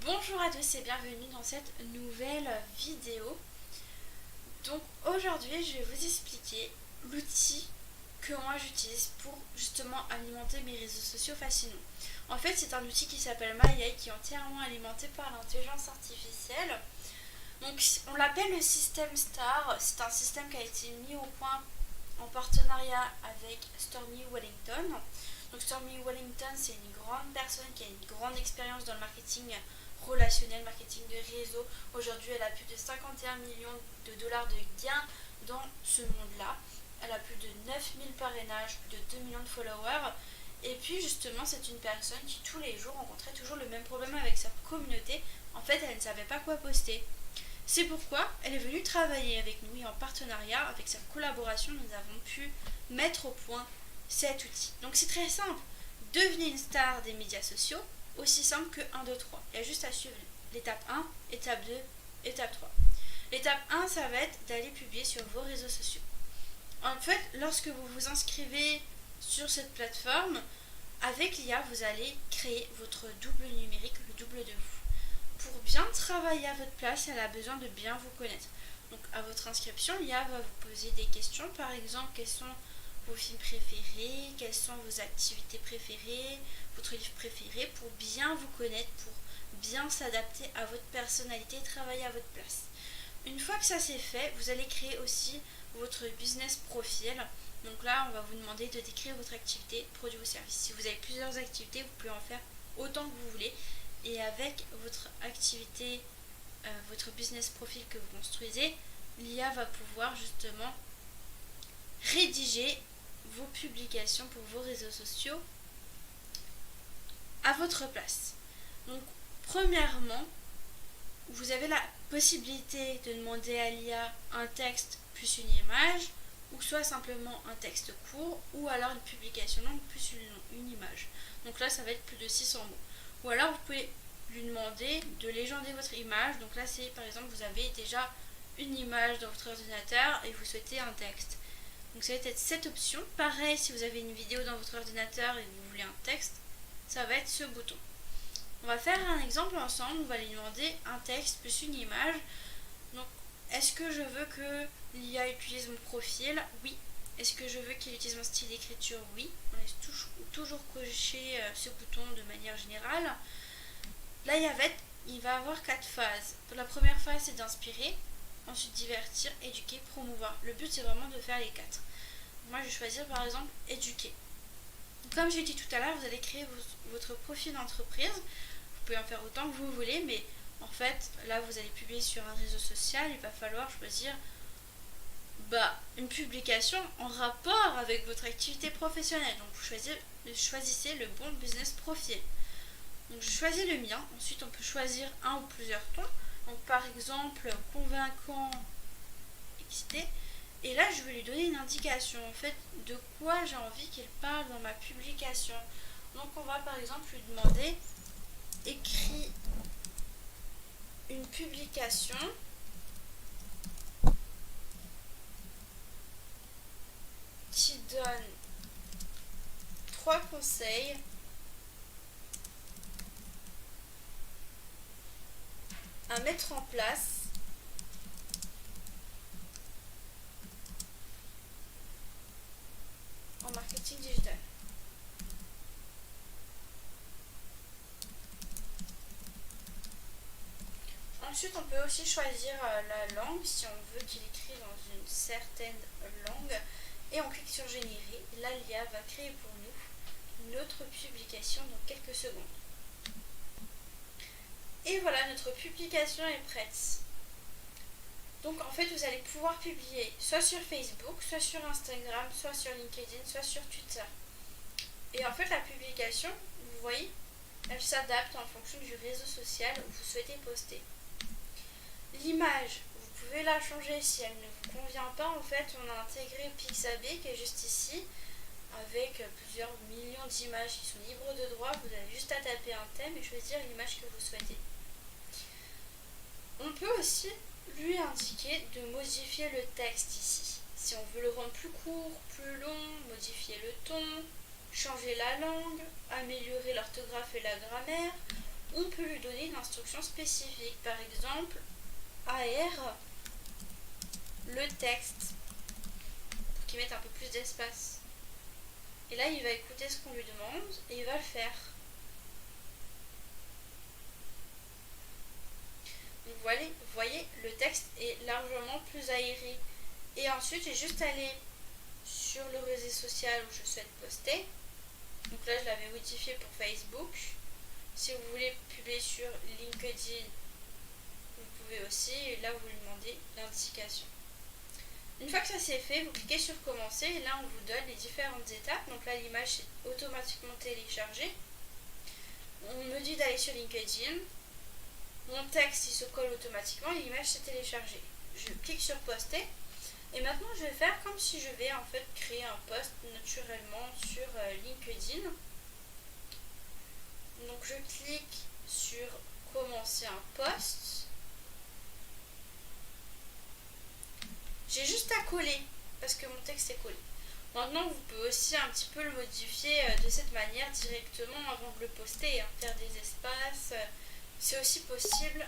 Bonjour à tous et bienvenue dans cette nouvelle vidéo. Donc aujourd'hui je vais vous expliquer l'outil que moi j'utilise pour justement alimenter mes réseaux sociaux facilement. En fait c'est un outil qui s'appelle MyAI qui est entièrement alimenté par l'intelligence artificielle. Donc on l'appelle le système Star, c'est un système qui a été mis au point en partenariat avec Stormy Wellington. Donc Stormy Wellington c'est une grande personne qui a une grande expérience dans le marketing relationnel, marketing de réseau. Aujourd'hui elle a plus de 51 millions de dollars de gains dans ce monde-là. Elle a plus de 9000 parrainages, plus de 2 millions de followers. Et puis justement c'est une personne qui tous les jours rencontrait toujours le même problème avec sa communauté. En fait elle ne savait pas quoi poster. C'est pourquoi elle est venue travailler avec nous et en partenariat, avec sa collaboration, nous avons pu mettre au point cet outil. Donc c'est très simple, devenez une star des médias sociaux, aussi simple que 1, 2, 3. Il y a juste à suivre l'étape 1, étape 2, étape 3. L'étape 1, ça va être d'aller publier sur vos réseaux sociaux. En fait, lorsque vous vous inscrivez sur cette plateforme, avec l'IA, vous allez créer votre double numérique, le double de vous. Pour bien travailler à votre place, elle a besoin de bien vous connaître. Donc à votre inscription, l'IA va vous poser des questions, par exemple, quels sont vos films préférés, quelles sont vos activités préférées, votre livre préféré, pour bien vous connaître, pour bien s'adapter à votre personnalité et travailler à votre place. Une fois que ça c'est fait, vous allez créer aussi votre business profil. Donc là, on va vous demander de décrire votre activité, produit ou service. Si vous avez plusieurs activités, vous pouvez en faire autant que vous voulez. Et avec votre activité, votre business profil que vous construisez, l'IA va pouvoir justement rédiger vos publications pour vos réseaux sociaux à votre place. Donc, premièrement, vous avez la possibilité de demander à l'IA un texte plus une image, ou soit simplement un texte court, ou alors une publication longue plus une image. Donc là, ça va être plus de 600 mots. Ou alors, vous pouvez lui demander de légender votre image. Donc là, c'est par exemple, vous avez déjà une image dans votre ordinateur et vous souhaitez un texte. Donc ça va être cette option. Pareil, si vous avez une vidéo dans votre ordinateur et que vous voulez un texte, ça va être ce bouton. On va faire un exemple ensemble. On va lui demander un texte plus une image. Donc, est-ce que je veux que l'IA utilise mon profil? Oui. Est-ce que je veux qu'il utilise mon style d'écriture? Oui. On laisse toujours cocher ce bouton de manière générale. Là, il va avoir 4 phases. La première phase, c'est d'inspirer, ensuite divertir, éduquer, promouvoir. Le but, c'est vraiment de faire les 4. Moi, je vais choisir par exemple éduquer. Comme j'ai dit tout à l'heure, vous allez créer votre profil d'entreprise. Vous pouvez en faire autant que vous voulez, mais en fait, là, vous allez publier sur un réseau social. Il va falloir choisir une publication en rapport avec votre activité professionnelle. Donc, vous choisissez le bon business profil. Donc, je choisis le mien. Ensuite, on peut choisir un ou plusieurs tons. Donc, par exemple, convaincant, excité. Et là, je vais lui donner une indication, en fait, de quoi j'ai envie qu'il parle dans ma publication. Donc, on va par exemple lui demander écris une publication qui donne 3 conseils à mettre en place en marketing digital. Ensuite, on peut aussi choisir la langue si on veut qu'il écrive dans une certaine langue. Et on clique sur générer. Là, l'IA va créer pour nous une autre publication dans quelques secondes. Et voilà, notre publication est prête. Donc en fait, vous allez pouvoir publier soit sur Facebook, soit sur Instagram, soit sur LinkedIn, soit sur Twitter. Et en fait, la publication, vous voyez, elle s'adapte en fonction du réseau social où vous souhaitez poster. L'image, vous pouvez la changer si elle ne vous convient pas. En fait, on a intégré Pixabay qui est juste ici, avec plusieurs millions d'images qui sont libres de droit. Vous avez juste à taper un thème et choisir l'image que vous souhaitez. On peut aussi lui indiquer de modifier le texte ici. Si on veut le rendre plus court, plus long, modifier le ton, changer la langue, améliorer l'orthographe et la grammaire, On peut lui donner une instruction spécifique, par exemple AR le texte, pour qu'il mette un peu plus d'espace. Et là, il va écouter ce qu'on lui demande et il va le faire. Donc vous voyez, le texte est largement plus aéré. Et ensuite, j'ai juste allé sur le réseau social où je souhaite poster. Donc là, je l'avais modifié pour Facebook. Si vous voulez publier sur LinkedIn, vous pouvez aussi. Et là, vous lui demandez l'indication. Une fois que ça c'est fait, vous cliquez sur commencer et là on vous donne les différentes étapes. Donc là l'image est automatiquement téléchargée. On me dit d'aller sur LinkedIn. Mon texte il se colle automatiquement et l'image s'est téléchargée. Je clique sur poster et maintenant je vais faire comme si je vais en fait créer un post naturellement sur LinkedIn. Donc je clique sur commencer un post. J'ai juste à coller parce que mon texte est collé. Maintenant, vous pouvez aussi un petit peu le modifier de cette manière directement avant de le poster, hein, faire des espaces. C'est aussi possible.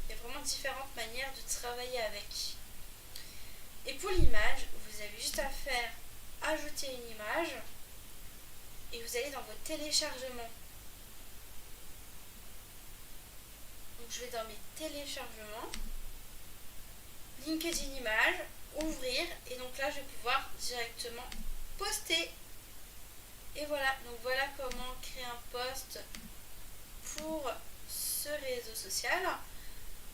Il y a vraiment différentes manières de travailler avec. Et pour l'image, vous avez juste à faire ajouter une image et vous allez dans vos téléchargements. Donc je vais dans mes téléchargements. LinkedIn image, ouvrir et donc là je vais pouvoir directement poster et voilà, donc voilà comment créer un post pour ce réseau social.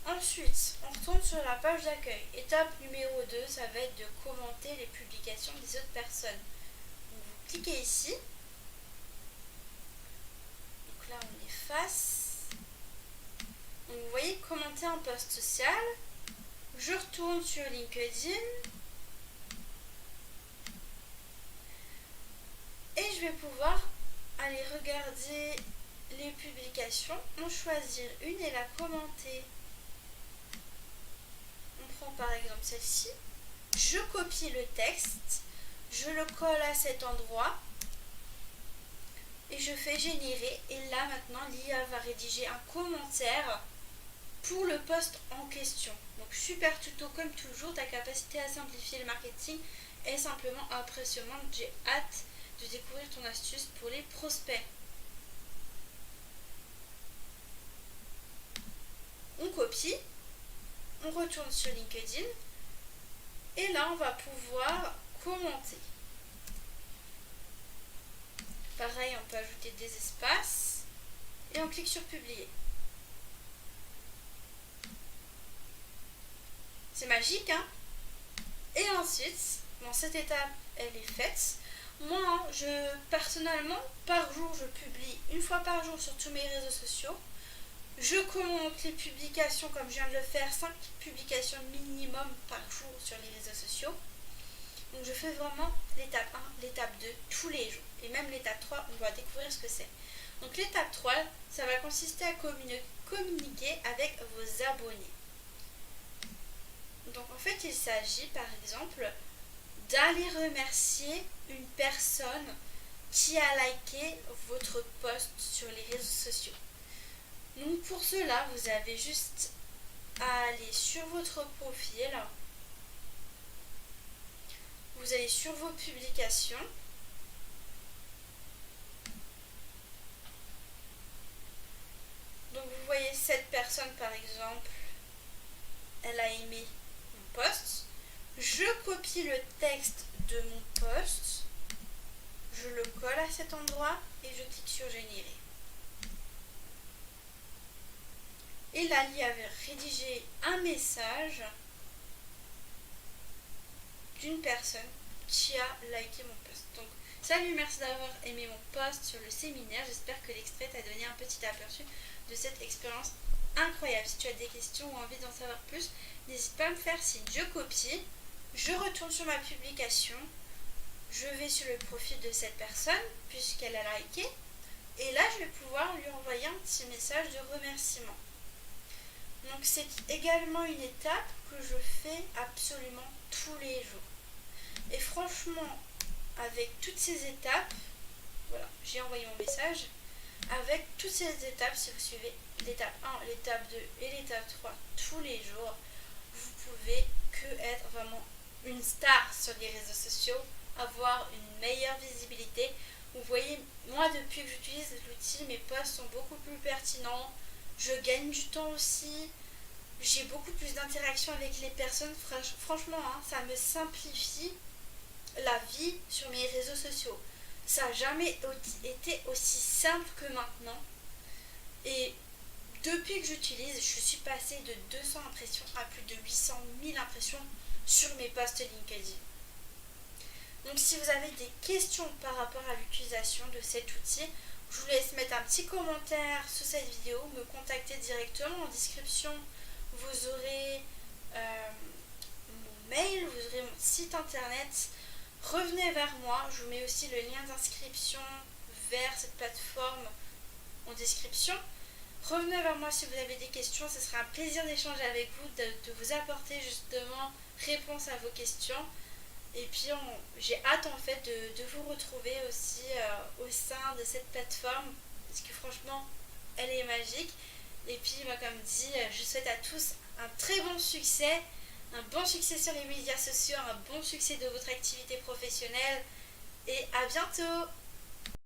Ensuite on retourne sur la page d'accueil. Étape numéro 2, ça va être de commenter les publications des autres personnes. Donc vous cliquez ici, donc là on efface, donc vous voyez commenter un post social. Je retourne sur LinkedIn et je vais pouvoir aller regarder les publications, en choisir une et la commenter. On prend par exemple celle-ci, je copie le texte, je le colle à cet endroit et je fais générer et là maintenant l'IA va rédiger un commentaire pour le post en question. Donc super tuto comme toujours, ta capacité à simplifier le marketing est simplement impressionnante. J'ai hâte de découvrir ton astuce pour les prospects. On copie, on retourne sur LinkedIn et là on va pouvoir commenter. Pareil, on peut ajouter des espaces et on clique sur publier. C'est magique, hein? Et ensuite, bon, cette étape, elle est faite. Moi, personnellement, par jour, je publie une fois par jour sur tous mes réseaux sociaux. Je commente les publications comme je viens de le faire, 5 publications minimum par jour sur les réseaux sociaux. Donc je fais vraiment l'étape 1, l'étape 2 tous les jours. Et même l'étape 3, on doit découvrir ce que c'est. Donc l'étape 3, ça va consister à communiquer avec vos abonnés. Donc en fait, il s'agit par exemple d'aller remercier une personne qui a liké votre post sur les réseaux sociaux. Donc pour cela, vous avez juste à aller sur votre profil, vous allez sur vos publications, donc vous voyez cette personne par exemple, elle a aimé mon post, je copie le texte de mon post, je le colle à cet endroit et je clique sur générer. Et là, il y avait rédigé un message d'une personne qui a liké mon post. Donc, salut, merci d'avoir aimé mon post sur le séminaire. J'espère que l'extrait t'a donné un petit aperçu de cette expérience incroyable. Si tu as des questions ou envie d'en savoir plus, n'hésite pas à me faire signe. Je copie, je retourne sur ma publication, je vais sur le profil de cette personne puisqu'elle a liké. Et là, je vais pouvoir lui envoyer un petit message de remerciement. Donc c'est également une étape que je fais absolument tous les jours. Et franchement, avec toutes ces étapes, voilà, j'ai envoyé mon message. Avec toutes ces étapes, si vous suivez l'étape 1, l'étape 2 et l'étape 3 tous les jours, vous pouvez que être vraiment une star sur les réseaux sociaux, avoir une meilleure visibilité. Vous voyez, moi depuis que j'utilise l'outil, mes posts sont beaucoup plus pertinents, je gagne du temps aussi, j'ai beaucoup plus d'interaction avec les personnes. Franchement, ça me simplifie la vie sur mes réseaux sociaux. Ça n'a jamais été aussi simple que maintenant. Et depuis que j'utilise, je suis passée de 200 impressions à plus de 800 000 impressions sur mes posts LinkedIn. Donc si vous avez des questions par rapport à l'utilisation de cet outil, je vous laisse mettre un petit commentaire sous cette vidéo, me contacter directement en description. Vous aurez mon mail, vous aurez mon site internet. Revenez vers moi, je vous mets aussi le lien d'inscription vers cette plateforme en description. Revenez vers moi si vous avez des questions, ce sera un plaisir d'échanger avec vous, de vous apporter justement réponse à vos questions. Et puis j'ai hâte en fait de vous retrouver aussi au sein de cette plateforme, parce que franchement elle est magique. Et puis moi, comme dit, je souhaite à tous un très bon succès, un bon succès sur les médias sociaux, un bon succès de votre activité professionnelle, et à bientôt.